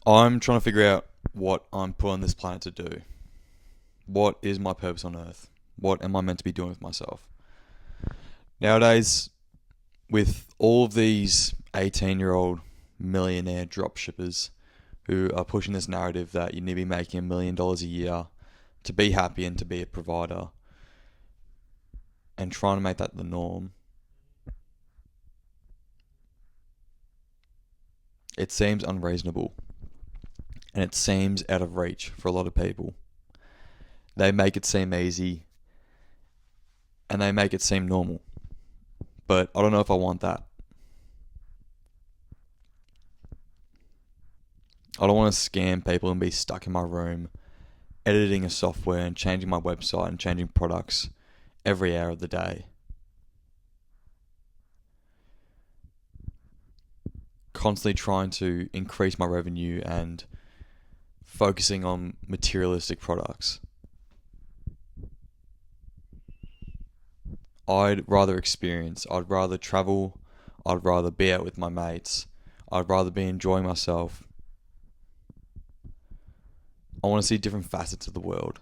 I'm trying to figure out what I'm put on this planet to do. What is my purpose on Earth? What am I meant to be doing with myself? Nowadays, with all of these 18-year-old millionaire dropshippers who are pushing this narrative that you need to be making $1 million a year to be happy and to be a provider, and trying to make that the norm, it seems unreasonable and it seems out of reach for a lot of people. They make it seem easy and they make it seem normal. But I don't know if I want that. I don't want to scam people and be stuck in my room editing a software and changing my website and changing products every hour of the day. Constantly trying to increase my revenue and focusing on materialistic products. I'd rather experience. I'd rather travel. I'd rather be out with my mates. I'd rather be enjoying myself. I want to see different facets of the world.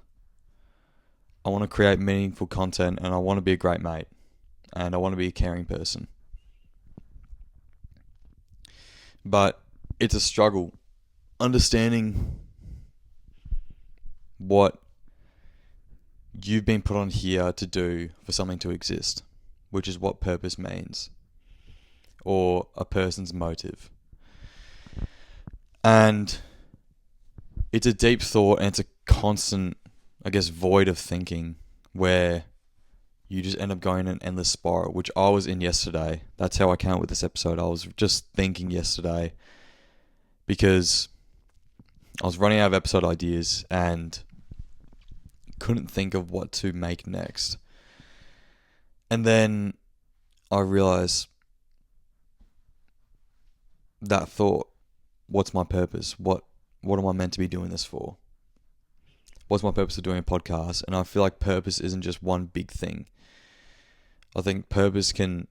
I want to create meaningful content and I want to be a great mate. And I want to be a caring person. But it's a struggle understanding what you've been put on here to do for something to exist, which is what purpose means, or a person's motive. And it's a deep thought and it's a constant, void of thinking where you just end up going in an endless spiral, which I was in yesterday. That's how I came up with this episode. I was just thinking yesterday because I was running out of episode ideas and couldn't think of what to make next. And then I realized that thought, what's my purpose? What am I meant to be doing this for? What's my purpose of doing a podcast? And I feel like purpose isn't just one big thing. I think purpose can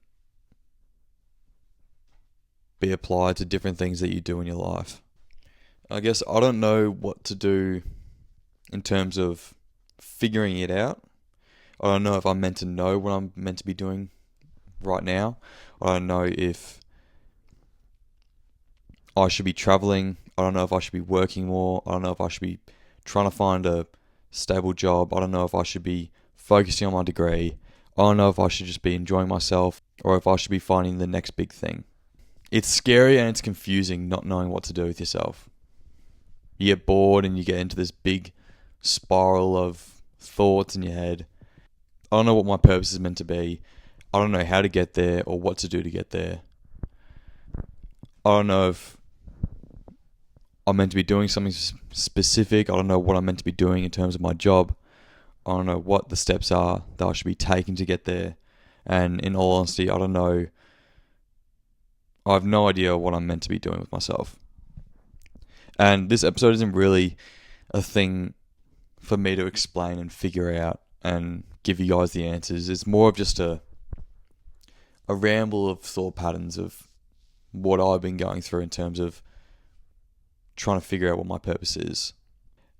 be applied to different things that you do in your life. I guess I don't know what to do in terms of figuring it out. I don't know if I'm meant to know what I'm meant to be doing right now. I don't know if I should be traveling. I don't know if I should be working more. I don't know if I should be trying to find a stable job. I don't know if I should be focusing on my degree. I don't know if I should just be enjoying myself or if I should be finding the next big thing. It's scary and it's confusing not knowing what to do with yourself. You get bored and you get into this big spiral of thoughts in your head. I don't know what my purpose is meant to be. I don't know how to get there or what to do to get there. I don't know if I'm meant to be doing something specific. I don't know what I'm meant to be doing in terms of my job. I don't know what the steps are that I should be taking to get there. And in all honesty, I don't know. I have no idea what I'm meant to be doing with myself. And this episode isn't really a thing for me to explain and figure out and give you guys the answers. It's more of just a ramble of thought patterns of what I've been going through in terms of trying to figure out what my purpose is.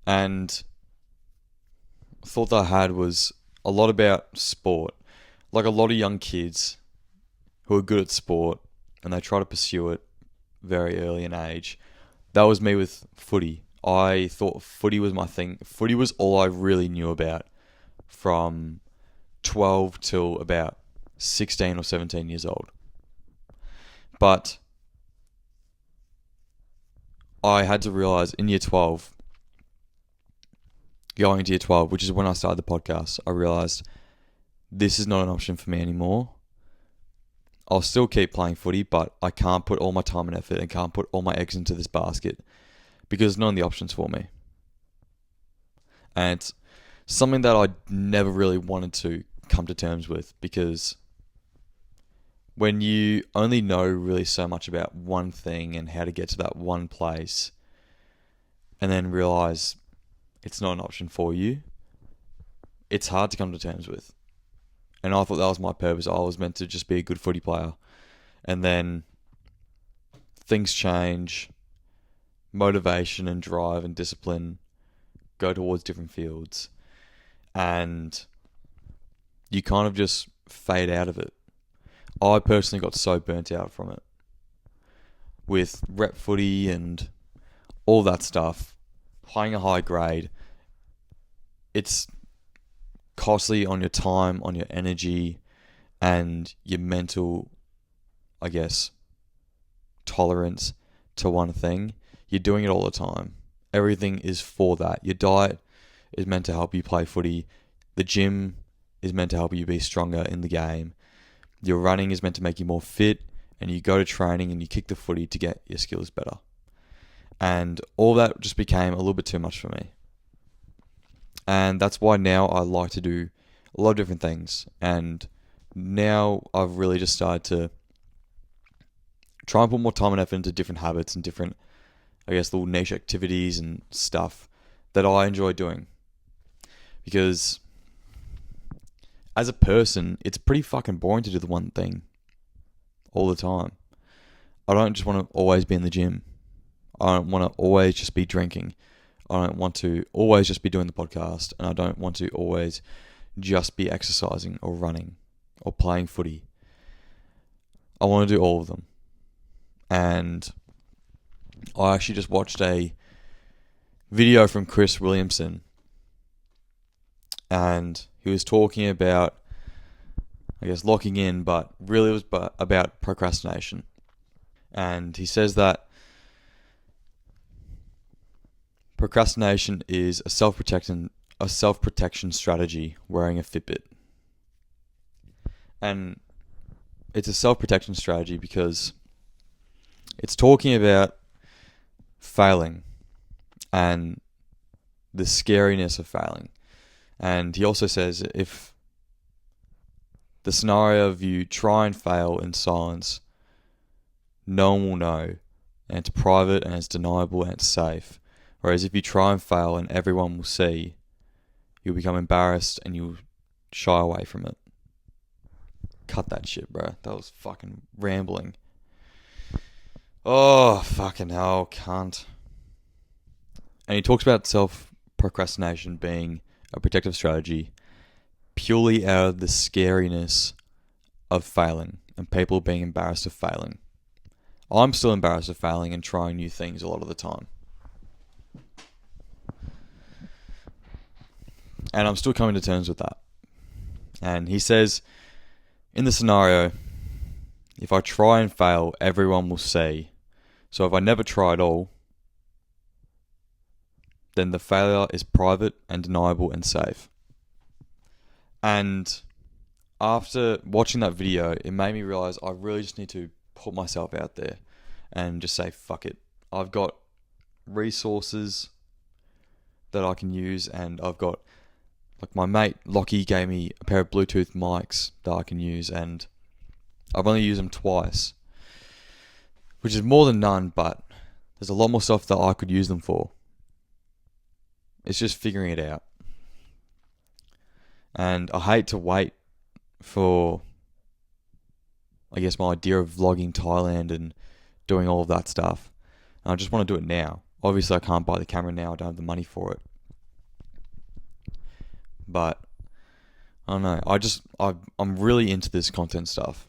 And the thought that I had was a lot about sport. Like a lot of young kids who are good at sport and they try to pursue it very early in age. That was me with footy. I thought footy was my thing. Footy was all I really knew about from 12 till about 16 or 17 years old. But I had to realize in year 12, going into year 12, which is when I started the podcast, I realized this is not an option for me anymore. I'll still keep playing footy, but I can't put all my time and effort and can't put all my eggs into this basket because none of the options for me. And it's something that I never really wanted to come to terms with because when you only know really so much about one thing and how to get to that one place and then realize it's not an option for you, it's hard to come to terms with. And I thought that was my purpose. I was meant to just be a good footy player. And then things change. motivation and drive and discipline go towards different fields, and you kind of just fade out of it. I personally got so burnt out from it with rep footy and all that stuff. Playing a high grade, it's costly on your time, on your energy, and your mental, I guess, tolerance to one thing. You're doing it all the time. Everything is for that. Your diet is meant to help you play footy. The gym is meant to help you be stronger in the game. Your running is meant to make you more fit, and you go to training and you kick the footy to get your skills better. And all that just became a little bit too much for me. And that's why now I like to do a lot of different things. And now I've really just started to try and put more time and effort into different habits and different, I guess, little niche activities and stuff that I enjoy doing. Because as a person, it's pretty fucking boring to do the one thing all the time. I don't just want to always be in the gym. I don't want to always just be drinking. I don't want to always just be doing the podcast. And I don't want to always just be exercising or running or playing footy. I want to do all of them. And I actually just watched a video from Chris Williamson, and he was talking about, I guess, locking in, but really it was about procrastination. And he says that procrastination is a self-protection strategy wearing a Fitbit. And it's a self-protection strategy because it's talking about failing and the scariness of failing. And he also says if the scenario of you try and fail in silence, no one will know, and it's private and it's deniable and it's safe. Whereas if you try and fail and everyone will see, you'll become embarrassed and you'll shy away from it. Cut that shit, bro. That was fucking rambling. Oh, fucking hell, cunt. And he talks about self-procrastination being a protective strategy purely out of the scariness of failing and people being embarrassed of failing. I'm still embarrassed of failing and trying new things a lot of the time. And I'm still coming to terms with that. And he says, in the scenario, if I try and fail, everyone will see. So if I never try at all, then the failure is private and deniable and safe. And after watching that video, it made me realize I really just need to put myself out there and just say, fuck it. I've got resources that I can use, and I've got, like, my mate Lockie gave me a pair of Bluetooth mics that I can use, and I've only used them twice, which is more than none, but there's a lot more stuff that I could use them for. It's just figuring it out. And I hate to wait for, I guess, my idea of vlogging Thailand and doing all of that stuff. And I just want to do it now. Obviously, I can't buy the camera now. I don't have the money for it. But I don't know. I'm really into this content stuff.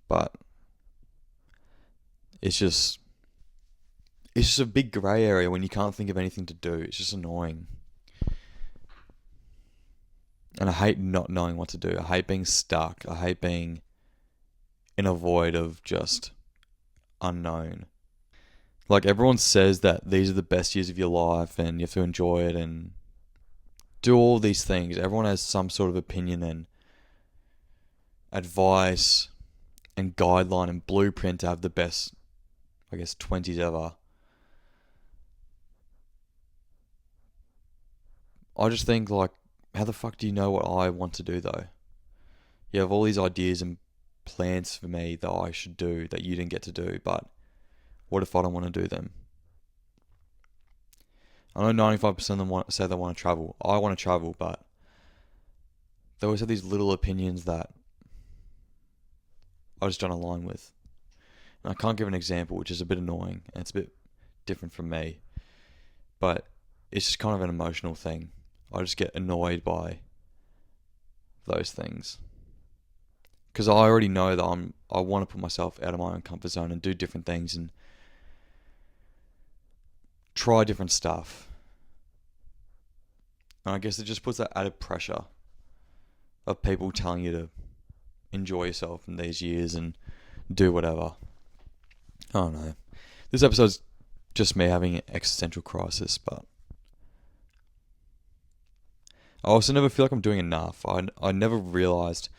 But it's just a big grey area when you can't think of anything to do. It's just annoying. And I hate not knowing what to do. I hate being stuck. I hate being in a void of just unknown. Like, everyone says that these are the best years of your life and you have to enjoy it and do all these things. Everyone has some sort of opinion and advice and guideline and blueprint to have the best, I guess, 20s ever. I just think, like, how the fuck do you know what I want to do, though? You have all these ideas and plans for me that I should do that you didn't get to do, but what if I don't want to do them? I know 95% of them say they want to travel. I want to travel, but they always have these little opinions that I just don't align with. And I can't give an example, which is a bit annoying, and it's a bit different from me, but it's just kind of an emotional thing. I just get annoyed by those things because I already know that I want to put myself out of my own comfort zone and do different things and try different stuff. And I guess it just puts that added pressure of people telling you to enjoy yourself in these years and do whatever. I don't know. This episode's just me having an existential crisis, but I also never feel like I'm doing enough. I never realised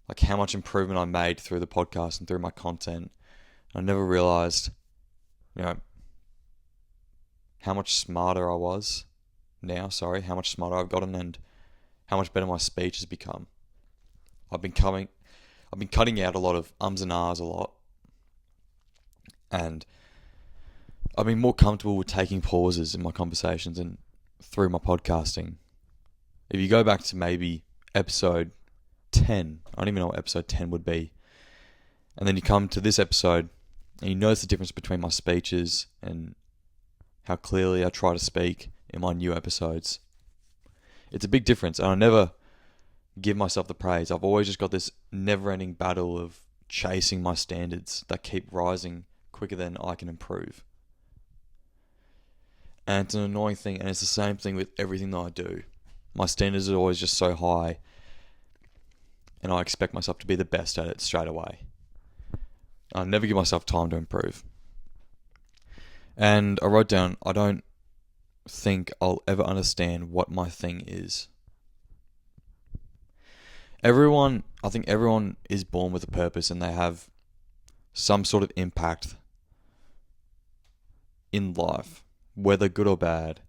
like how much improvement I made through the podcast and through my content. I never realised, how much smarter I was now, how much smarter I've gotten and how much better my speech has become. I've been cutting out a lot of ums and ahs a lot. And I've been more comfortable with taking pauses in my conversations and through my podcasting. If you go back to maybe episode 10, I don't even know what episode 10 would be, and then you come to this episode and you notice the difference between my speeches and how clearly I try to speak in my new episodes. It's a big difference, and I never give myself the praise. I've always just got this never-ending battle of chasing my standards that keep rising quicker than I can improve. And it's an annoying thing, and it's the same thing with everything that I do. My standards are always just so high, and I expect myself to be the best at it straight away. I never give myself time to improve. And I wrote down, I don't think I'll ever understand what my thing is. I think everyone is born with a purpose and they have some sort of impact in life, whether good or bad.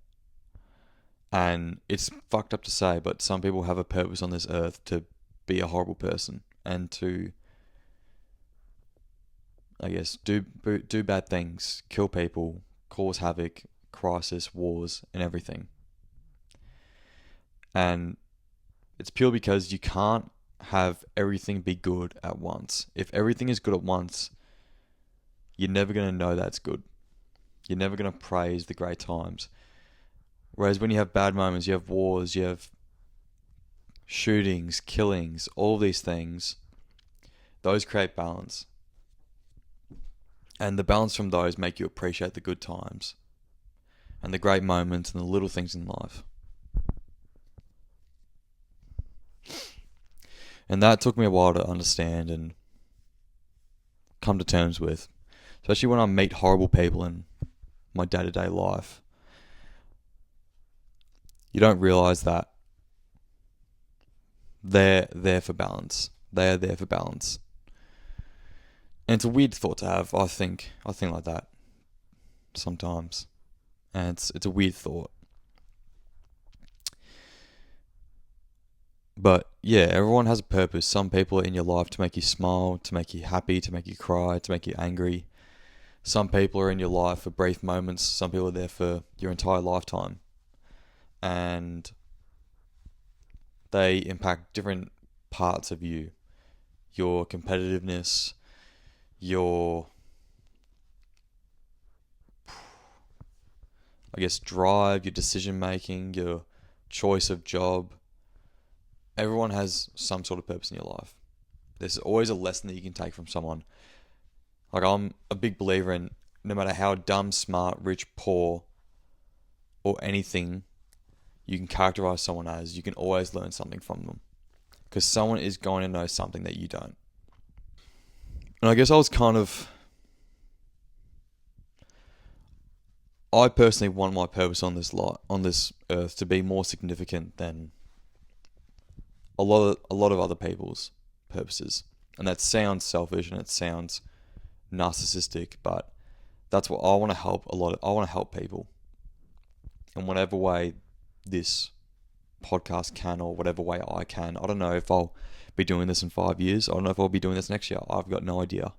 And it's fucked up to say, but some people have a purpose on this earth to be a horrible person and to, I guess, do bad things, kill people, cause havoc, crisis, wars, and everything. And it's pure because you can't have everything be good at once. If everything is good at once, you're never going to know that's good. You're never going to praise the great times. Whereas when you have bad moments, you have wars, you have shootings, killings, all these things, those create balance. And the balance from those make you appreciate the good times and the great moments and the little things in life. And that took me a while to understand and come to terms with, especially when I meet horrible people in my day-to-day life. You don't realise that they're there for balance. They are there for balance. And it's a weird thought to have, I think like that sometimes. And it's a weird thought. But yeah, everyone has a purpose. Some people are in your life to make you smile, to make you happy, to make you cry, to make you angry. Some people are in your life for brief moments. Some people are there for your entire lifetime. And they impact different parts of you. Your competitiveness, your, I guess, drive, your decision making, your choice of job. Everyone has some sort of purpose in your life. There's always a lesson that you can take from someone. Like, I'm a big believer in no matter how dumb, smart, rich, poor, or anything you can characterize someone as, you can always learn something from them. Because someone is going to know something that you don't. And I guess I personally want my purpose on this earth to be more significant than a lot of other people's purposes. And that sounds selfish and it sounds narcissistic, but that's what I want to help I want to help people in whatever way this podcast can, or whatever way I can. I don't know if I'll be doing this in 5 years. I don't know if I'll be doing this next year. I've got no idea.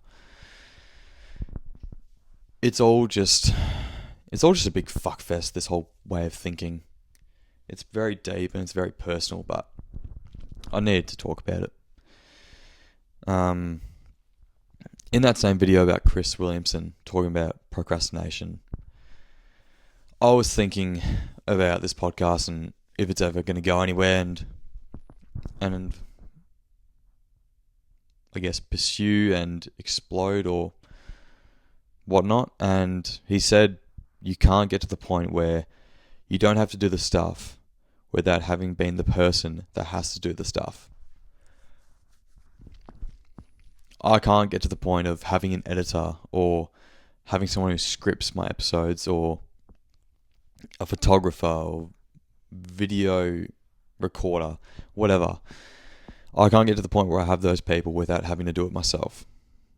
It's all just a big fuckfest, this whole way of thinking. It's very deep and it's very personal, but I needed to talk about it. In that same video about Chris Williamson talking about procrastination, I was thinking about this podcast and if it's ever going to go anywhere, and I guess pursue and explode or whatnot. And he said you can't get to the point where you don't have to do the stuff without having been the person that has to do the stuff. I can't get to the point of having an editor or having someone who scripts my episodes or a photographer or video recorder, whatever. I can't get to the point where I have those people without having to do it myself,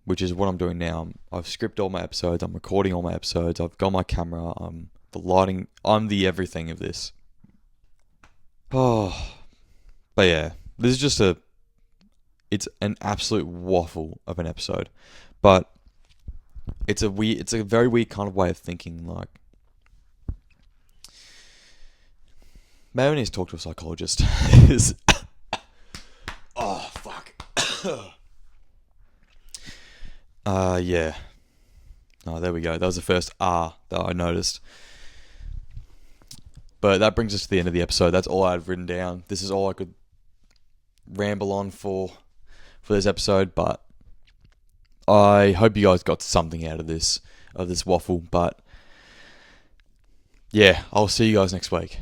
which is what I'm doing now. I've scripted all my episodes, I'm recording all my episodes, I've got my camera, I'm the lighting, I'm the everything of this. Oh, but yeah, this is just it's an absolute waffle of an episode, but it's a very weird kind of way of thinking. Like, maybe I need to talk to a psychologist. Oh, fuck. Yeah. Oh, there we go. That was the first that I noticed. But that brings us to the end of the episode. That's all I had written down. This is all I could ramble on for this episode, but I hope you guys got something out of this waffle. But yeah, I'll see you guys next week.